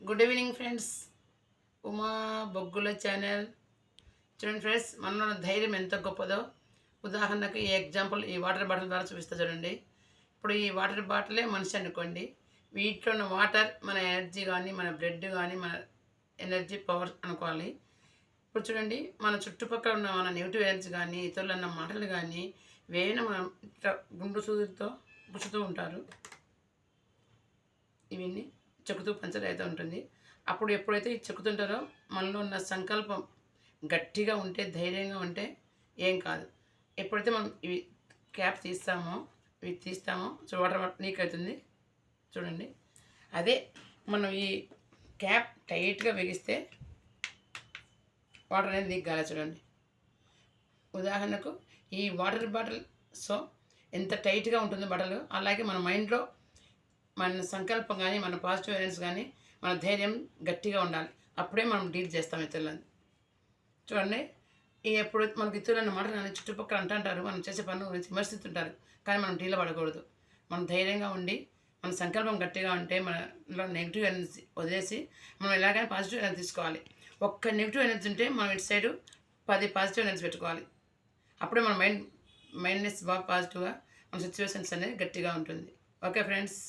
Good evening friends. Uma బొగ్గుల channel. చూడండి friends, మనలో ధైర్యం ఎంత గొప్పదో ఉదాహరణకు ఈ ఎగ్జాంపుల్ ఈ వాటర్ బాటిల్ ద్వారా చూపిస్తా చూడండి. ఇప్పుడు ఈ వాటర్ బాటిలే మనిషి అనుకోండి. వీటిలో ఉన్న వాటర్ మన ఎనర్జీ కానీ, మన బ్లడ్ కానీ, మన ఎనర్జీ పవర్ అనుకోవాలి. ఇప్పుడు చూడండి, మన చుట్టుపక్కల ఉన్న మన నెగిటివ్ ఎనర్జీ కానీ, ఇతరులు అన్న మాటలు కానీ వేయన మనం ఇట్లా గుండు సూదితో గుచ్చుతూ ఉంటారు. ఇవన్నీ చెక్కుతూ పంచర్ అయితే ఉంటుంది. అప్పుడు ఎప్పుడైతే చెక్కుతుంటారో మనలో ఉన్న సంకల్పం గట్టిగా ఉంటే, ధైర్యంగా ఉంటే ఏం కాదు. ఎప్పుడైతే మనం ఇవి క్యాప్ తీస్తామో, ఇవి తీస్తామో వాటర్ లీక్ అవుతుంది చూడండి. అదే మనం ఈ క్యాప్ టైట్గా బిగిస్తే వాటర్ అనేది లీక్ కాలేదు చూడండి. ఉదాహరణకు ఈ వాటర్ బాటిల్ సో ఎంత టైట్గా ఉంటుందో బట్టలు, అలాగే మన మైండ్లో మన సంకల్పం కానీ, మన పాజిటివ్ ఎనర్జీ కానీ, మన ధైర్యం గట్టిగా ఉండాలి. అప్పుడే మనం డీల్ చేస్తాం ఇతరులని. చూడండి, ఎప్పుడు మనకి ఇతరులు అన్నమాట నన్ను చుట్టుపక్కల అంటారు, మనం చేసే పనుల గురించి విమర్శిస్తుంటారు. కానీ మనం డీల్ పడకూడదు. మనం ధైర్యంగా ఉండి, మన సంకల్పం గట్టిగా ఉంటే మనలో నెగిటివ్ ఎనర్జీ వదిలేసి మనం ఎలాగైనా పాజిటివ్ ఎనర్జీ తీసుకోవాలి. ఒక్క నెగిటివ్ ఎనర్జీ ఉంటే మనం ఇటు సైడు 10 పాజిటివ్ ఎనర్జీ పెట్టుకోవాలి. అప్పుడే మన మైండ్నెస్ బాగా పాజిటివ్గా మన సిచ్యువేషన్స్ అనేది గట్టిగా ఉంటుంది. Okay friends.